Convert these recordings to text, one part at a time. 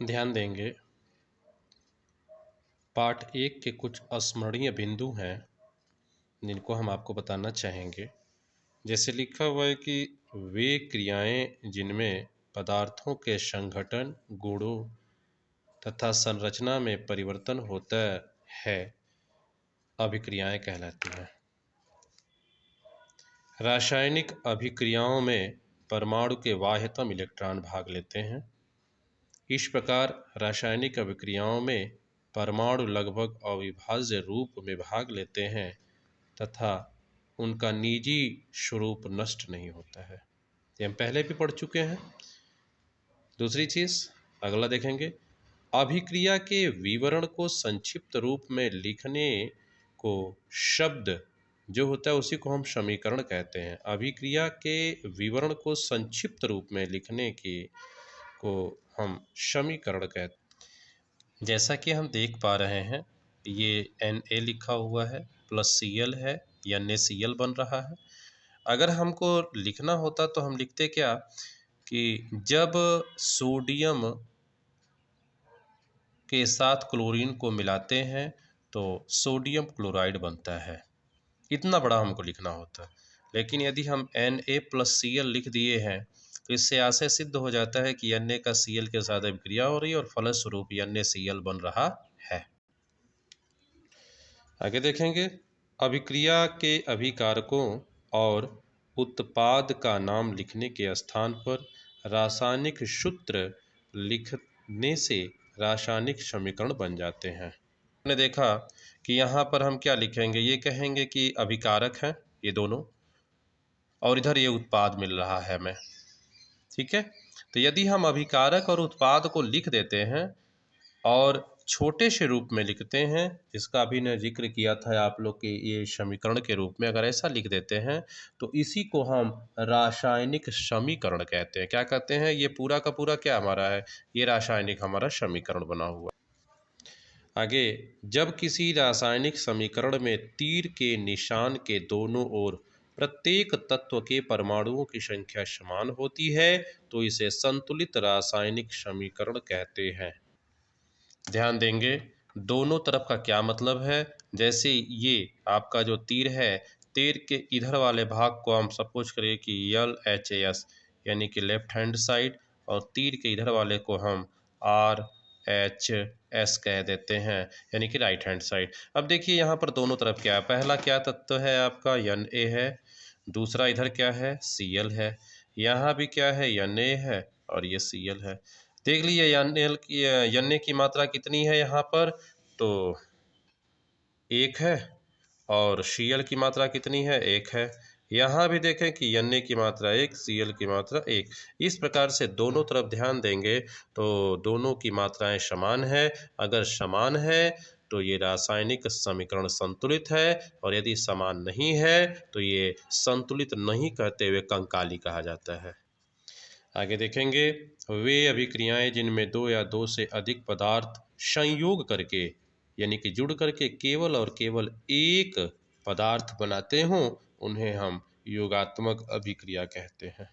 ध्यान देंगे, पाठ 1 के कुछ स्मरणीय बिंदु हैं जिनको हम आपको बताना चाहेंगे। जैसे लिखा हुआ है कि वे क्रियाएं जिनमें पदार्थों के संघटन, गुणों तथा संरचना में परिवर्तन होता है, अभिक्रियाएं कहलाती हैं। रासायनिक अभिक्रियाओं में परमाणु के बाह्यतम इलेक्ट्रॉन भाग लेते हैं। इस प्रकार रासायनिक अभिक्रियाओं में परमाणु लगभग अविभाज्य रूप में भाग लेते हैं तथा उनका निजी स्वरूप नष्ट नहीं होता है। ये हम पहले भी पढ़ चुके हैं। दूसरी चीज़ अगला देखेंगे, अभिक्रिया के विवरण को संक्षिप्त रूप में लिखने को शब्द जो होता है उसी को हम समीकरण कहते हैं। अभिक्रिया के विवरण को संक्षिप्त रूप में लिखने की को हम समीकरण कहते हैं। जैसा कि हम देख पा रहे हैं, ये Na लिखा हुआ है प्लस Cl है, NaCl बन रहा है। अगर हमको लिखना होता तो हम लिखते क्या कि जब सोडियम के साथ क्लोरीन को मिलाते हैं तो सोडियम क्लोराइड बनता है। इतना बड़ा हमको लिखना होता। लेकिन यदि हम Na+Cl लिख दिए हैं तो इससे आशय सिद्ध हो जाता है कि Na का Cl के साथ अभिक्रिया हो रही है और फलस्वरूप NaCl बन रहा है। आगे देखेंगे, अभिक्रिया के अभिकारकों और उत्पाद का नाम लिखने के स्थान पर रासायनिक सूत्र लिखने से रासायनिक समीकरण बन जाते हैं। हमने देखा कि यहाँ पर हम क्या लिखेंगे, ये कहेंगे कि अभिकारक हैं ये दोनों और इधर ये उत्पाद मिल रहा है हमें। ठीक है, तो यदि हम अभिकारक और उत्पाद को लिख देते हैं और छोटे से रूप में लिखते हैं, जिसका अभी ने जिक्र किया था आप लोग के ये समीकरण के रूप में, अगर ऐसा लिख देते हैं तो इसी को हम रासायनिक समीकरण कहते हैं। क्या कहते हैं? ये पूरा का पूरा क्या हमारा है, ये रासायनिक हमारा समीकरण बना हुआ। आगे, जब किसी रासायनिक समीकरण में तीर के निशान के दोनों ओर प्रत्येक तत्व के परमाणुओं की संख्या समान होती है तो इसे संतुलित रासायनिक समीकरण कहते हैं। ध्यान देंगे, दोनों तरफ का क्या मतलब है। जैसे ये आपका जो तीर है, तीर के इधर वाले भाग को हम सपोज करें कि LHS यानी कि लेफ्ट हैंड साइड, और तीर के इधर वाले को हम RHS कह देते हैं यानी कि राइट हैंड साइड। अब देखिए यहाँ पर दोनों तरफ क्या है, पहला क्या तत्व है आपका Na है, दूसरा इधर क्या है Cl है, यहाँ भी क्या है Na है और ये Cl है। देख लीजिए Na की मात्रा कितनी है यहाँ पर, तो 1 है और Cl की मात्रा कितनी है, 1 है। यहाँ भी देखें कि Na की मात्रा 1, Cl की मात्रा 1। इस प्रकार से दोनों तरफ ध्यान देंगे तो दोनों की मात्राएं समान है। अगर समान है तो ये रासायनिक समीकरण संतुलित है, और यदि समान नहीं है तो ये संतुलित नहीं कहते हुए कंकाली कहा जाता है। आगे देखेंगे, वे अभिक्रियाएं जिनमें दो या दो से अधिक पदार्थ संयोग करके यानी कि जुड़ करके केवल और केवल एक पदार्थ बनाते हों उन्हें हम योगात्मक अभिक्रिया कहते हैं।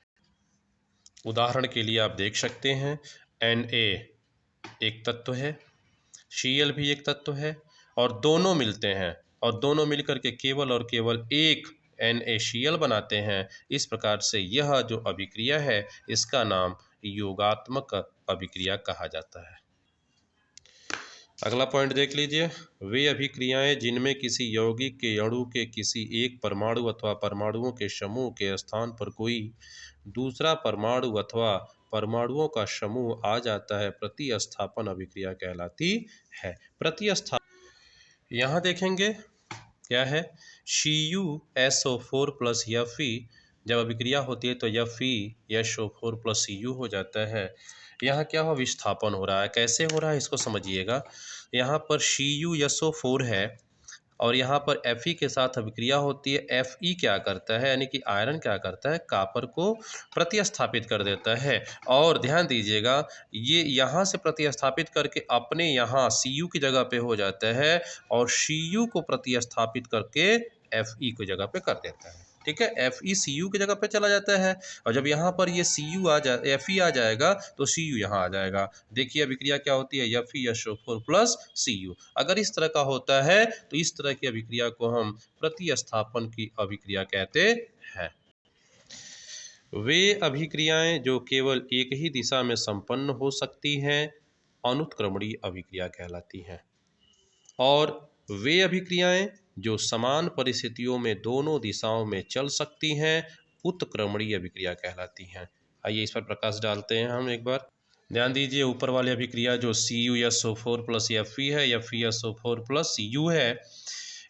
उदाहरण के लिए आप देख सकते हैं, Na एक तत्व है, Cl भी एक तत्व है, और दोनों मिलते हैं और दोनों मिलकर के केवल और केवल एक NaCl बनाते हैं। इस प्रकार से यह जो अभिक्रिया है इसका नाम योगात्मक अभिक्रिया कहा जाता है। अगला पॉइंट देख लीजिए, वे अभिक्रियाएं जिनमें किसी यौगिक के अणु के किसी एक परमाणु अथवा परमाणुओं के समूह के स्थान पर कोई दूसरा परमाणु अथवा परमाणुओं का समूह आ जाता है, प्रतिस्थापन अभिक्रिया कहलाती है। प्रतिस्थापन यहाँ देखेंगे क्या है, CuSO4 प्लस Fe जब अभिक्रिया होती है तो FeSO4 प्लस Cu हो जाता है। यहाँ क्या हो, विस्थापन हो रहा है। कैसे हो रहा है इसको समझिएगा। यहाँ पर CuSO4 है और यहाँ पर Fe के साथ अभिक्रिया होती है। Fe क्या करता है, यानी कि आयरन क्या करता है, कॉपर को प्रतिस्थापित कर देता है। और ध्यान दीजिएगा, ये यहाँ से प्रतिस्थापित करके अपने यहाँ Cu की जगह पे हो जाता है और Cu को प्रतिस्थापित करके Fe की जगह पे कर देता है। ठीक है, FeCu की जगह पे चला जाता है, और जब यहाँ पर ये Cu आ जा Fe आ जाएगा तो Cu यहाँ आ जाएगा। देखिए अभिक्रिया क्या होती है, FeSO4 प्लस Cu। अगर इस तरह का होता है तो इस तरह की अभिक्रिया को हम प्रतिस्थापन की अभिक्रिया कहते हैं। वे अभिक्रियाएं जो केवल एक ही दिशा में संपन्न हो सकती हैं अनुत्क्रमणीय अभिक्रिया कहलाती हैं, और वे अभिक्रियाएं जो समान परिस्थितियों में दोनों दिशाओं में चल सकती हैं उत्क्रमणीय अभिक्रिया कहलाती हैं। आइए इस पर प्रकाश डालते हैं हम एक बार। ध्यान दीजिए, ऊपर वाली अभिक्रिया जो CuSO4 प्लस Fe है, FeSO4 प्लस Cu है,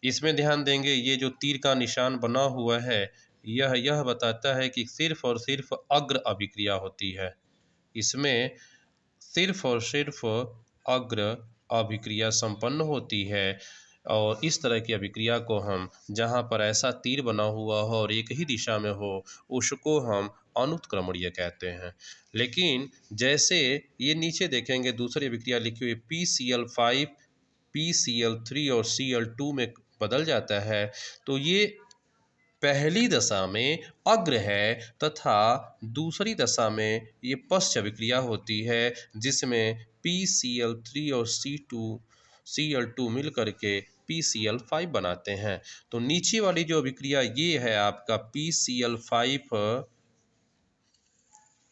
इसमें ध्यान देंगे ये जो तीर का निशान बना हुआ है यह बताता है कि सिर्फ और सिर्फ अग्र अभिक्रिया होती है। इसमें सिर्फ और सिर्फ अग्र अभिक्रिया संपन्न होती है, और इस तरह की अभिक्रिया को हम जहाँ पर ऐसा तीर बना हुआ हो और एक ही दिशा में हो उसको हम अनुत्क्रमणीय कहते हैं। लेकिन जैसे ये नीचे देखेंगे दूसरी अभिक्रिया लिखी हुई PCl5 PCl3 और Cl2 में बदल जाता है, तो ये पहली दशा में अग्र है तथा दूसरी दशा में ये पश्च अभिक्रिया होती है, जिसमें PCl3 और Cl2 मिल करके PCl5 बनाते हैं। तो नीचे वाली जो अभिक्रिया ये है आपका PCl5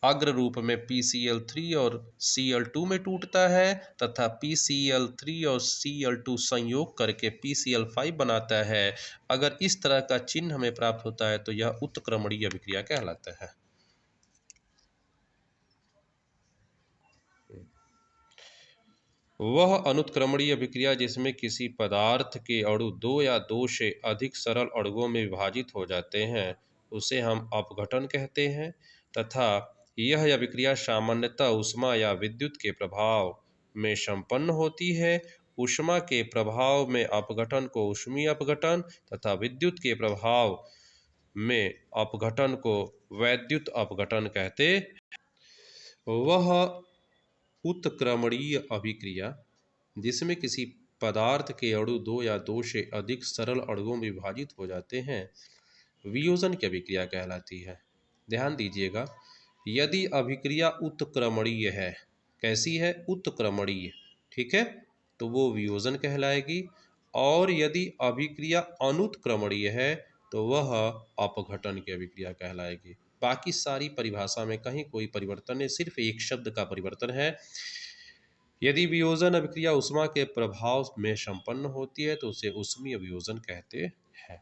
अग्र रूप में PCl3 और Cl2 में टूटता है, तथा PCl3 और Cl2 संयोग करके PCl5 बनाता है। अगर इस तरह का चिन्ह हमें प्राप्त होता है तो यह उत्क्रमणीय अभिक्रिया कहलाता है। वह अनुत्क्रमणीय अभिक्रिया जिसमें किसी पदार्थ के अणु दो या दो से अधिक सरल अणुओं में विभाजित हो जाते हैं उसे हम अपघटन कहते हैं, तथा यह अभिक्रिया सामान्यतः ऊष्मा या विद्युत के प्रभाव में संपन्न होती है। ऊष्मा के प्रभाव में अपघटन को ऊष्मीय अपघटन तथा विद्युत के प्रभाव में अपघटन को वैद्युत अपघटन कहते। वह उत्क्रमणीय अभिक्रिया जिसमें किसी पदार्थ के अणु दो या दो से अधिक सरल अणुओं में विभाजित हो जाते हैं वियोजन की अभिक्रिया कहलाती है। ध्यान दीजिएगा, यदि अभिक्रिया उत्क्रमणीय है, कैसी है, उत्क्रमणीय, ठीक है, तो वो वियोजन कहलाएगी, और यदि अभिक्रिया अनुत्क्रमणीय है तो वह अपघटन की अभिक्रिया कहलाएगी। बाकी सारी परिभाषा में कहीं कोई परिवर्तन नहीं, सिर्फ एक शब्द का परिवर्तन है। यदि वियोजन अभिक्रिया ऊष्मा के प्रभाव में संपन्न होती है तो उसे ऊष्मीय वियोजन कहते हैं।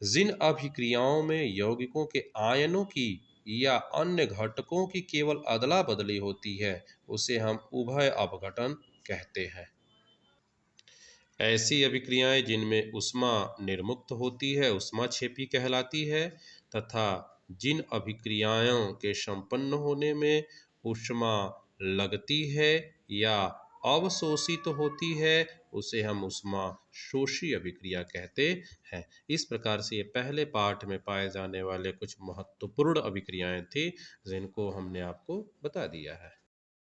जिन अभिक्रियाओं में यौगिकों के आयनों की या अन्य घटकों की केवल अदला बदली होती है उसे हम उभय अपघटन कहते हैं। ऐसी अभिक्रियाएं जिनमें ऊष्मा निर्मुक्त होती है ऊष्माक्षेपी कहलाती है, तथा जिन अभिक्रियाओं के संपन्न होने में ऊष्मा लगती है या अवशोषित होती है उसे हम ऊष्मा शोषी अभिक्रिया कहते हैं। इस प्रकार से ये पहले पाठ में पाए जाने वाले कुछ महत्वपूर्ण अभिक्रियाएं थी जिनको हमने आपको बता दिया है।